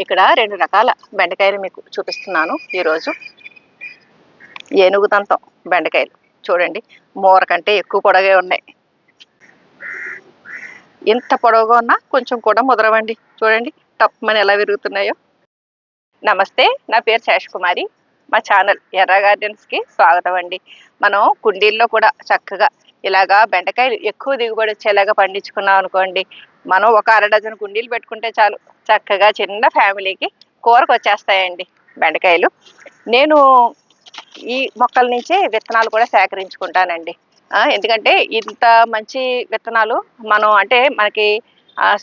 ఇక్కడ 2 రకాల బెండకాయలు మీకు చూపిస్తున్నాను ఈరోజు. ఏనుగు దంతం బెండకాయలు చూడండి. మోర కంటే ఎక్కువ పొడగే ఉన్నాయి. ఇంత పొడవుగా ఉన్నా కొంచెం కూడా ముదరవండి. చూడండి టప్మని ఎలా విరుగుతున్నాయో. నమస్తే, నా పేరు శేషకుమారి. మా ఛానల్ ఎర్ర గార్డెన్స్కి స్వాగతం అండి. మనం కుండీల్లో కూడా చక్కగా ఇలాగా బెండకాయలు ఎక్కువ దిగుబడి వచ్చేలాగా పండించుకున్నాం అనుకోండి, మనం ఒక 1/2 డజన్ కుండీలు పెట్టుకుంటే చాలు, చక్కగా చిన్న ఫ్యామిలీకి కూరకు వచ్చేస్తాయండి బెండకాయలు. నేను ఈ మొక్కల నుంచే విత్తనాలు కూడా సేకరించుకుంటానండి. ఎందుకంటే ఇంత మంచి విత్తనాలు మనం అంటే మనకి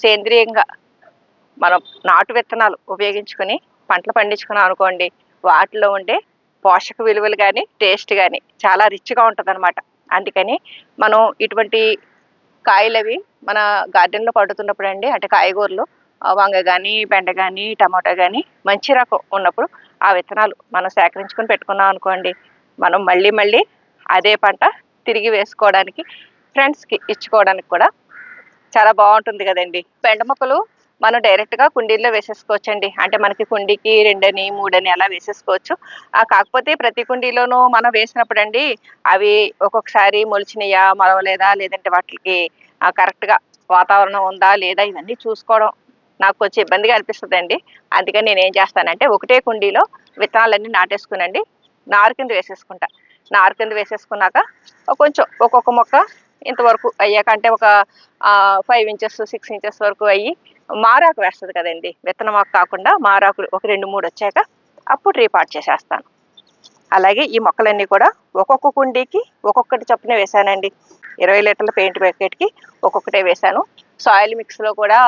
సేంద్రియంగా మనం నాటు విత్తనాలు ఉపయోగించుకొని పంటలు పండించుకున్నాం అనుకోండి, వాటిలో ఉండే పోషక విలువలు కానీ టేస్ట్ కానీ చాలా రిచ్గా ఉంటుంది అనమాట. అందుకని మనం ఇటువంటి కాయలవి మన గార్డెన్లో పండుతున్నప్పుడు అండి, అంటే కాయగూరలు వంగ కానీ బెండ కానీ టమాటా కానీ మంచి రకం ఉన్నప్పుడు ఆ విత్తనాలు మనం సేకరించుకొని పెట్టుకున్నాం అనుకోండి, మనం మళ్ళీ మళ్ళీ అదే పంట తిరిగి వేసుకోవడానికి, ఫ్రెండ్స్కి ఇచ్చుకోవడానికి కూడా చాలా బాగుంటుంది కదండి. బెండ మొక్కలు మనం డైరెక్ట్గా కుండీల్లో వేసేసుకోవచ్చండి. అంటే మనకి కుండీకి 2 అని 3 అని అలా వేసేసుకోవచ్చు. కాకపోతే ప్రతి కుండీలోనూ మనం వేసినప్పుడు అండి, అవి ఒక్కొక్కసారి మొలిచినాయా మొలవలేదా, లేదంటే వాటికి కరెక్ట్గా వాతావరణం ఉందా లేదా ఇవన్నీ చూసుకోవడం నాకు కొంచెం ఇబ్బందిగా అనిపిస్తుందండి. అందుకని నేను ఏం చేస్తానంటే ఒకటే కుండీలో విత్తనాలన్నీ నాటేసుకునండి నారు కింద వేసేసుకుంటా. నారు కింద వేసేసుకున్నాక కొంచెం ఒక్కొక్క మొక్క ఇంతవరకు అయ్యాక, అంటే ఒక 5 ఇంచెస్ 6 ఇంచెస్ వరకు అయ్యి మారాకు వేస్తుంది కదండి, విత్తనమాకు కాకుండా మారాకులు ఒక 2, 3 వచ్చాక అప్పుడు రీపాట్ చేసేస్తాను. అలాగే ఈ మొక్కలన్నీ కూడా ఒక్కొక్క కుండీకి ఒక్కొక్కటి చొప్పున వేశానండి. 20 లీటర్ల పెయింట్ ప్యాకెట్కి ఒక్కొక్కటే వేశాను. సాయిల్ మిక్స్లో కూడా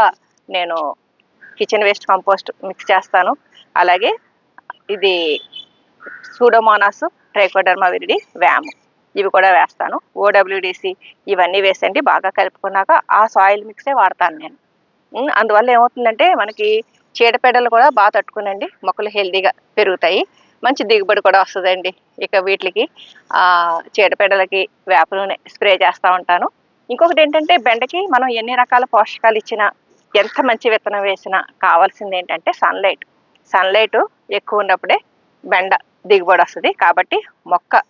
నేను కిచెన్ వేస్ట్ కంపోస్ట్ మిక్స్ చేస్తాను. అలాగే ఇది సూడోమోనాస్, ట్రైకోడర్మా విరిడి, వ్యామ్ ఇవి కూడా వేస్తాను. ఓడబ్ల్యూడిసి ఇవన్నీ వేసండి బాగా కలుపుకున్నాక ఆ సాయిల్ మిక్సే వాడతాను నేను. అందువల్ల ఏమవుతుందంటే మనకి చీడపీడలు కూడా బాగా తట్టుకునండి, మొక్కలు హెల్దీగా పెరుగుతాయి, మంచి దిగుబడి కూడా వస్తుందండి. ఇక వీటికి చీడపీడలకి వేప నూనె స్ప్రే చేస్తూ ఉంటాను. ఇంకొకటి ఏంటంటే బెండకి మనం ఎన్ని రకాల పోషకాలు ఇచ్చినా, ఎంత మంచి విత్తనం వేసినా కావాల్సింది ఏంటంటే సన్లైట్ ఎక్కువ ఉన్నప్పుడే బెండ దిగుబడి వస్తుంది. కాబట్టి మొక్క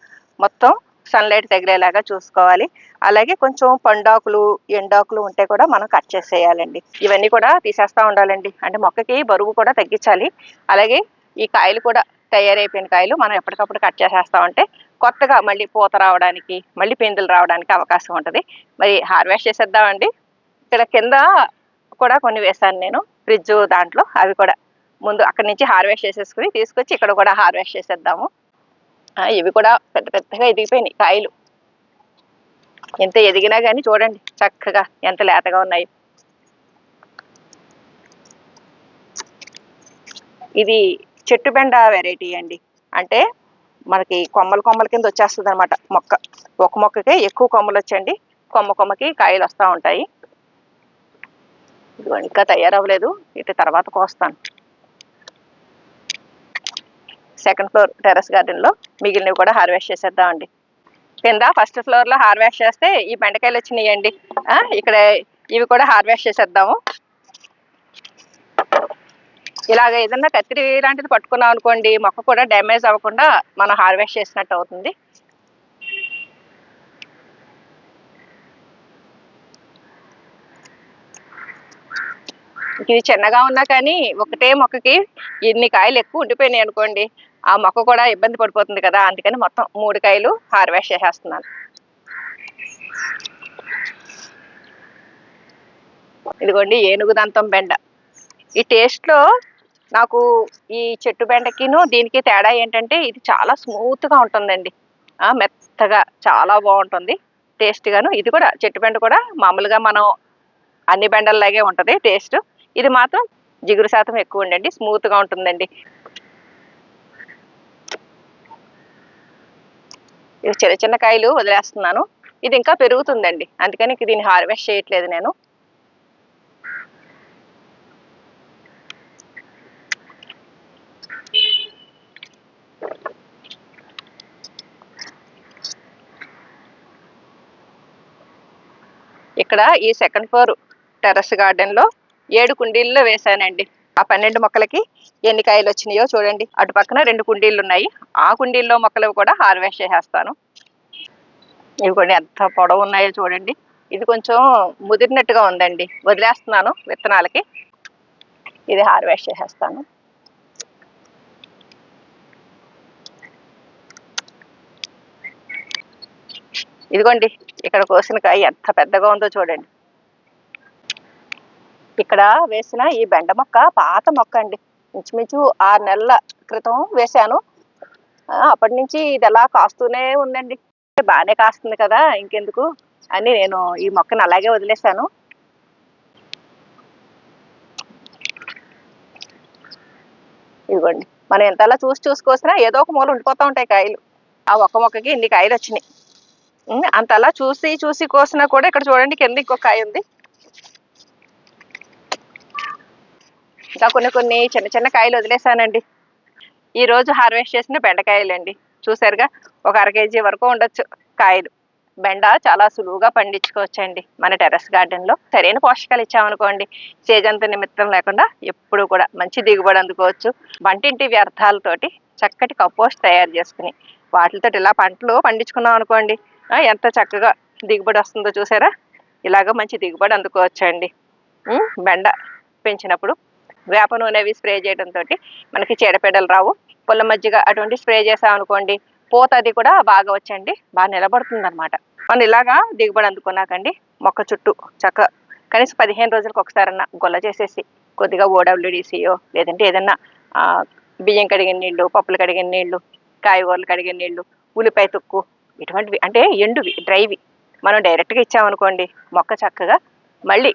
మొత్తం సన్లైట్ తగిలేలాగా చూసుకోవాలి. అలాగే కొంచెం పండాకులు ఎండాకులు ఉంటే కూడా మనం కట్ చేసేయాలండి. ఇవన్నీ కూడా తీసేస్తూ ఉండాలండి. అంటే మొక్కకి బరువు కూడా తగ్గించాలి. అలాగే ఈ కాయలు కూడా తయారైపోయిన కాయలు మనం ఎప్పటికప్పుడు కట్ చేసేస్తా ఉంటే కొత్తగా మళ్ళీ పూత రావడానికి, మళ్ళీ పిందులు రావడానికి అవకాశం ఉంటుంది. మరి హార్వెస్ట్ చేసేద్దామండి. ఇక్కడ కింద కూడా కొన్ని వేసాను నేను ఫ్రిడ్జ్ దాంట్లో, అవి కూడా ముందు అక్కడి నుంచి హార్వెస్ట్ చేసేసుకుని తీసుకొచ్చి ఇక్కడ కూడా హార్వెస్ట్ చేసేద్దాము. ఇవి కూడా పెద్ద పెద్దగా ఎదిగిపోయినాయి కాయలు. ఎంత ఎదిగినా కానీ చూడండి చక్కగా ఎంత లేతగా ఉన్నాయి. ఇది చెట్టు బెండ వెరైటీ అండి. అంటే మనకి కొమ్మల కింద వచ్చేస్తుంది అనమాట మొక్క. ఒక మొక్కకే ఎక్కువ కొమ్మలు వచ్చండి, కొమ్మకి కాయలు వస్తూ ఉంటాయి. ఇది ఇంకా తయారవ్వలేదు, ఇటు తర్వాత కోస్తాను. సెకండ్ ఫ్లోర్ టెర్రస్ గార్డెన్లో మిగిలినవి కూడా హార్వెస్ట్ చేసేద్దామండి. కింద ఫస్ట్ ఫ్లోర్లో హార్వెస్ట్ చేస్తే ఈ బెండకాయలు వచ్చినాయండి. ఇక్కడ ఇవి కూడా హార్వెస్ట్ చేసేద్దాము. ఇలాగ ఏదన్నా కత్తిరి లాంటిది పట్టుకున్నాం అనుకోండి, మొక్క కూడా డ్యామేజ్ అవ్వకుండా మనం హార్వెస్ట్ చేసినట్టు అవుతుంది. ఇది చిన్నగా ఉన్నా కానీ ఒకటే మొక్కకి ఎన్ని కాయలు ఎక్కువ ఉండిపోయినాయి అనుకోండి, ఆ మొక్క కూడా ఇబ్బంది పడిపోతుంది కదా. అందుకని మొత్తం 3 కాయలు హార్వెస్ట్ చేసేస్తున్నాను. ఇదిగోండి ఏనుగు దంతం బెండ. ఈ టేస్ట్లో నాకు ఈ చెట్టు బెండకిను దీనికి తేడా ఏంటంటే ఇది చాలా స్మూత్గా ఉంటుందండి, మెత్తగా చాలా బాగుంటుంది టేస్ట్గాను. ఇది కూడా చెట్టు బెండ కూడా మామూలుగా మనం అన్ని బెండల్లాగే ఉంటుంది టేస్ట్. ఇది మాత్రం జిగురు శాతం ఎక్కువ ఉండండి, స్మూత్గా ఉంటుందండి. ఇది చిన్న చిన్న కాయలు వదిలేస్తున్నాను. ఇది ఇంకా పెరుగుతుందండి, అందుకని దీన్ని హార్వెస్ట్ చేయట్లేదు నేను. ఇక్కడ ఈ సెకండ్ ఫ్లోర్ టెర్రస్ గార్డెన్లో 7 కుండీల్లో వేశానండి. ఆ 12 మొక్కలకి ఎన్ని కాయలు వచ్చినాయో చూడండి. అటు పక్కన 2 కుండీలు ఉన్నాయి. ఆ కుండీల్లో మొక్కలు కూడా హార్వెస్ట్ చేసేస్తాను. ఇవి కూడా ఎంత పొడవు ఉన్నాయో చూడండి. ఇది కొంచెం ముదిరినట్టుగా ఉందండి, వదిలేస్తున్నాను విత్తనాలకి. ఇది హార్వెస్ట్ చేసేస్తాను. ఇదిగోండి, ఇక్కడ కోసిన కాయ ఎంత పెద్దగా ఉందో చూడండి. ఇక్కడ వేసిన ఈ బెండ మొక్క పాత మొక్క అండి, ఇంచుమించు 6 నెలల క్రితం వేశాను. అప్పటి నుంచి ఇది ఎలా కాస్తూనే ఉందండి. బాగానే కాస్తుంది కదా, ఇంకెందుకు అని నేను ఈ మొక్కను అలాగే వదిలేశాను. ఇదిగోండి, మనం ఎంతలా చూసుకొసినా ఏదో ఒక మూల ఉండిపోతూ ఉంటాయి కాయలు. ఆ ఒక్క మొక్కకి ఇన్ని కాయలు వచ్చినాయి. అంతలా చూసి కోసినా కూడా ఇక్కడ చూడండి, కింద ఇంకొక కాయ ఉంది. ఇంకా కొన్ని చిన్న చిన్న కాయలు వదిలేసానండి. ఈ రోజు హార్వెస్ట్ చేసిన బెండకాయలండి. చూసారుగా, ఒక 1/2 కేజీ వరకు ఉండొచ్చు కాయలు. బెండ చాలా సులువుగా పండించుకోవచ్చండి మన టెర్రస్ గార్డెన్లో. సరైన పోషకాలు ఇచ్చామనుకోండి, చేజంత నిమిత్తం లేకుండా ఎప్పుడు కూడా మంచి దిగుబడి అందుకోవచ్చు. వంటింటి వ్యర్థాలతోటి చక్కటి కంపోస్ట్ తయారు చేసుకుని వాటితో ఇలా పంటలు పండించుకున్నాం అనుకోండి, ఎంత చక్కగా దిగుబడి వస్తుందో చూసారా. ఇలాగ మంచి దిగుబడి అందుకోవచ్చండి. బెండ పెంచినప్పుడు వేప నూనె అవి స్ప్రే చేయడంతో మనకి చీడపీడలు రావు. పుల్ల మజ్జిగ అటువంటి స్ప్రే చేసామనుకోండి, పూత అది కూడా బాగా వచ్చండి, బాగా నిలబడుతుంది అనమాట. మనం ఇలాగా దిగుబడి అందుకున్నాకండి, మొక్క చుట్టూ చక్కగా కనీసం 15 రోజులకు ఒకసారన్నా గొల్ల చేసేసి కొద్దిగా OWDCయో లేదంటే ఏదన్నా బియ్యం కడిగిన నీళ్లు, పప్పులు కడిగిన నీళ్లు, కాయగూరలు కడిగిన నీళ్లు, ఉల్లిపాయ తొక్కు ఇటువంటివి అంటే ఎండువి డ్రైవి మనం డైరెక్ట్గా ఇచ్చామనుకోండి, మొక్క చక్కగా మళ్ళీ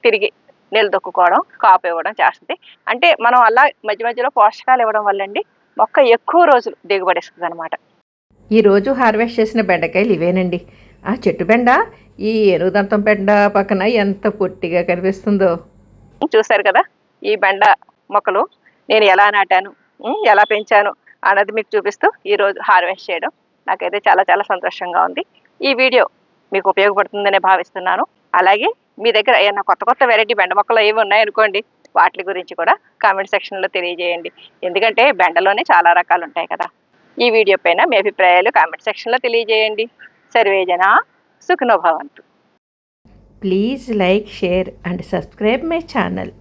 తిరిగి నిలదొక్కుకోవడం, కాపు ఇవ్వడం చేస్తుంది. అంటే మనం అలా మధ్య మధ్యలో పోషకాలు ఇవ్వడం వల్లండి మొక్క ఎక్కువ రోజులు దిగుబడి ఇస్తుంది అనమాట. ఈరోజు హార్వెస్ట్ చేసిన బెండకాయలు ఇవేనండి. ఆ చెట్టు బెండ ఈ ఎనుగుదంతం బెండ పక్కన ఎంత పొట్టిగా కనిపిస్తుందో చూసారు కదా. ఈ బెండ మొక్కలు నేను ఎలా నాటాను, ఎలా పెంచాను అన్నది మీకు చూపిస్తూ ఈరోజు హార్వెస్ట్ చేయడం నాకైతే చాలా చాలా సంతోషంగా ఉంది. ఈ వీడియో మీకు ఉపయోగపడుతుందనే భావిస్తున్నాను. అలాగే మీ దగ్గర ఏమైనా కొత్త వెరైటీ బెండ మొక్కలు ఏమి ఉన్నాయనుకోండి, వాటి గురించి కూడా కామెంట్ సెక్షన్లో తెలియజేయండి. ఎందుకంటే బెండలోనే చాలా రకాలు ఉంటాయి కదా. ఈ వీడియో పైన మీ అభిప్రాయాలు కామెంట్ సెక్షన్లో తెలియజేయండి. సర్వేజన సుఖినో భవంతు. Please like, share and subscribe my channel.